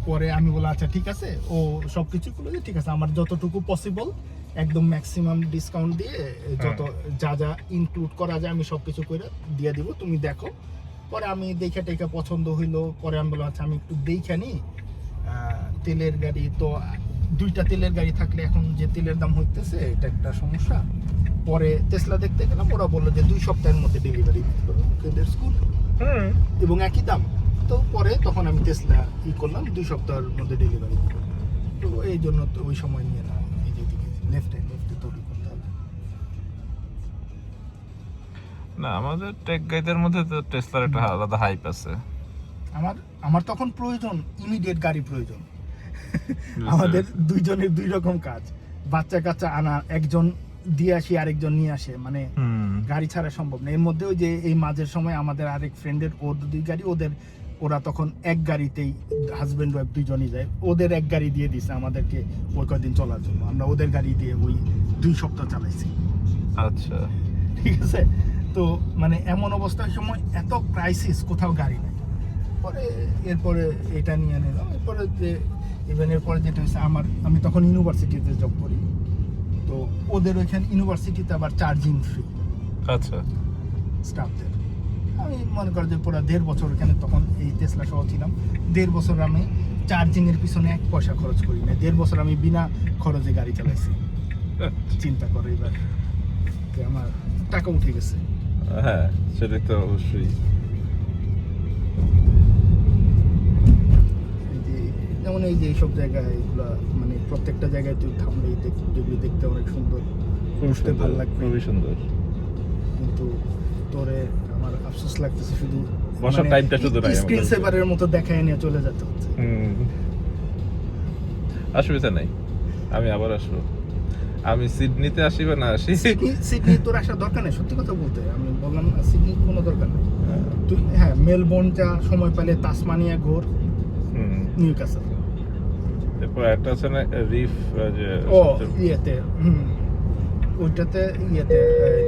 পরে আমি বললাম আচ্ছা ঠিক আছে, ও সব কিছু করলো যে ঠিক আছে আমার যতটুকু পসিবল একদম ম্যাক্সিমাম ডিসকাউন্ট দিয়ে যত যা যা ইনক্লুড করা যায় আমি সব কিছু করে দিয়ে দিব, তুমি দেখো। পরে আমি দেখে টেকে পছন্দ হইলো, পরে আমি বললাম আচ্ছা আমি একটু দেখে নিই। তেলের গাড়ি তো 2টা তেলের গাড়ি থাকলে এখন যে তেলের দাম হইতেছে এটা একটা সমস্যা। পরে টেসলা দেখতে গেলাম, ওরা বললো যে 2 সপ্তাহের মধ্যে ডেলিভারি দিতে স্কুল এবং একই দাম। তো পরে তখন আমি টেসলা করলাম 2 সপ্তাহের মধ্যে ডেলিভারি। তো এই জন্য তো ওই সময় নিয়ে না এই যে লেফটে তৈরি করতে হবে। না আমাদের টেক গাইদের মধ্যে তো টেসলার একটা আলাদা হাইপ আছে। আমার তখন প্রয়োজন ইমিডিয়েট গাড়ি প্রয়োজন। আমাদের দুইজনের 2 রকম কাজ, বাচ্চা কাচ্চা আনা, একজন দিয়ে আসি আরেকজন নিয়ে আসে, মানে গাড়ি ছাড়া সম্ভব না। এর মধ্যে ওই যে এই মাঝের সময় আমাদের আরেক ফ্রেন্ডের ওর 2 গাড়ি, ওরা তখন এক গাড়িতেই হাজবেন্ড ওয়াইফ দুইজনই যায়, ওদের এক গাড়ি দিয়ে দিছে আমাদেরকে ওই কয়েকদিন চলার জন্য। আমরা ওদের গাড়ি দিয়ে ওই 2 সপ্তাহ চালাইছি। আচ্ছা ঠিক আছে, তো মানে এমন অবস্থার সময় এত ক্রাইসিস, কোথাও গাড়ি নেই। পরে এরপরে এটা নিয়ে নিলাম। এরপরে যে এরপরে যেটা হচ্ছে আমি তখন ইউনিভার্সিটিতে জব করি, তো ওদের ওইখানে ইউনিভার্সিটিতে আবার চার্জিং ফ্রি। আচ্ছা স্টাফদের আমি মনে করি যে পুরো 1.5 বছর ওখানে তখন এই টেসলা সহ ছিলাম। 1.5 বছর আমি চার্জিং এর পিছনে 1 পয়সা খরচ করি না। 1.5 বছর আমি বিনা খরচে গাড়ি চালাইছি। চিন্তা করে এবার আমার টাকা উঠে গেছে। হ্যাঁ সেটা তো অবশ্যই। যেমন এই যে এইসব জায়গায় এগুলা মানে প্রত্যেকটা জায়গায় তুই থামলেই দেখতে অনেক সুন্দর, বুঝতে ভালো লাগবে, খুবই সুন্দর। কিন্তু তোরে আমার আফসোস লাগতেছে শুধু বসার টাইমটা শুধু নাই, স্ক্রিন সেভারের মতো দেখায় নিয়ে চলে যেতে হচ্ছে। অসুবিধা নাই, আমি আবার আসবো। আমি সিডনিতে আসি বা না আসি, সিডনি তোর আসার দরকার নেই, সত্যি কথা বলতে আমি বললাম না, সিডনি কোনো দরকার নেই। তুই হ্যাঁ মেলবোর্ন যা সময় পেলে তাসমানিয়া ঘোর, নিউক্যাসল। এরপর একটা আছে না রিফ, যে ও ইয়েতে ওইটাতে ইয়েতে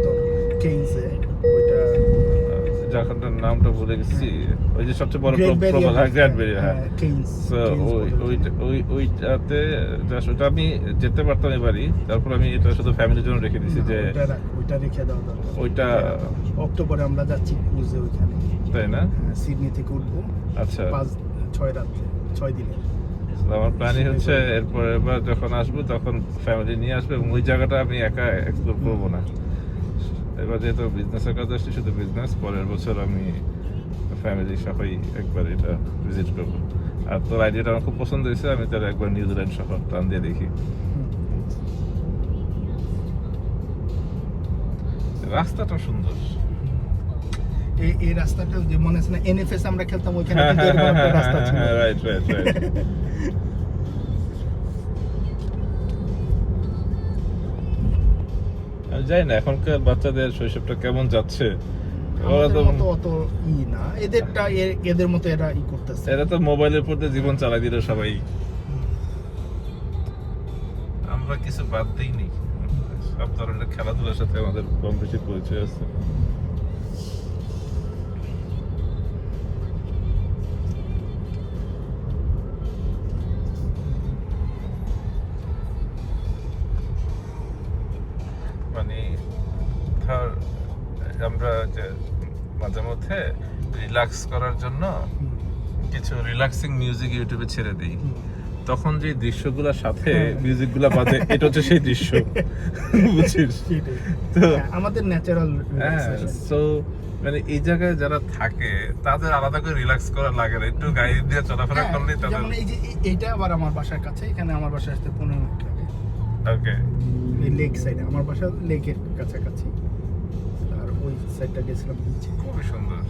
তোর কেইনসে, ওইটা জায়গাটার নামটা ভুলে গেছি, ওই যে সবচেয়ে বড় প্রবল, হ্যাঁ গ্রেট ব্যারিয়ার, হ্যাঁ কেইনস। ওইটাতে ওটা আমি যেতে পারতাম এবারই। তারপর আমি এটা শুধু ফ্যামিলির জন্য রেখে দিয়েছি যে ওইটা রেখে দাও দরকার। ওইটা অক্টোবরে আমরা যাচ্ছি ক্রুজে ওইখানে, তাই না? সিডনি থেকে উঠবো। আচ্ছা 5-6 রাত্রে 6 দিনের। আমার প্ল্যানই হচ্ছে এরপর এবার যখন আসবো তখন ফ্যামিলি নিয়ে আসবো, এবং ওই জায়গাটা আমি একা এক্সপ্লোর করবো না। এবার যেহেতু বিজনেসের কাজ আসছি, শুধু বিজনেস, পরের বছর আমি ফ্যামিলি সবাই একবার এটা ভিজিট করবো। আর তোর আইডিয়াটা আমার খুব পছন্দ হয়েছে, আমি তার একবার নিউজিল্যান্ড শহর টান দিয়ে দেখি। রাস্তাটা সুন্দর, এই রাস্তাটা যে মনে আছে না এনএফএস আমরা খেলতাম ওইখানে কিন্তু এরকম একটা রাস্তা ছিল। Right right right. আমি জানি না এখনকার বাচ্চাদের শৈশবটা কেমন যাচ্ছে। ওরা তো অত না, এদের মতো এরা করতেছে। এরা তো মোবাইলের উপর দিয়ে জীবন চালাই দিল সবাই, আমরা কিছু বাদ দিইনি। সব ধরনের খেলাধুলার সাথে আমাদের কম বেশি পরিচয় আছে। মানে ধর আমরা যে মাঝে মধ্যে রিল্যাক্স করার জন্য কিছু রিল্যাক্সিং মিউজিক ইউটিউবে ছেড়ে দিই, তখন যে দৃশ্যগুলোর সাথে মিউজিকগুলো বাজে, এটা হচ্ছে সেই দৃশ্য, বুঝছিস? তো আমাদের ন্যাচারাল সো মানে এই জায়গায় যারা থাকে তাদের আলাদা করে রিল্যাক্স করা লাগে না, একটু গাড়ি দিয়ে চলাফেরা করলে তাদের। যেমন এই যে এইটা আবার আমার বাসার কাছে, এখানে আমার বাসা আসতে 15 মিনিট লাগে। ওকে, এই লেক সাইডে আমার বাসা, লেকের কাছাকাছি। আর ওই সাইডটা গেছিলাম বিচে, খুবই সুন্দর।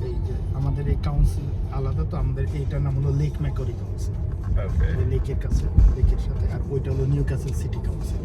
এই যে আমাদের এই কাউন্সিল আলাদা, তো আমাদের এইটার নাম হলো লেক ম্যাকরি কাউন্সিল। ওকে, লেকের কাছে, লেকের সাথে। আর ওইটা হলো নিউক্যাসল সিটি কাউন্সিল।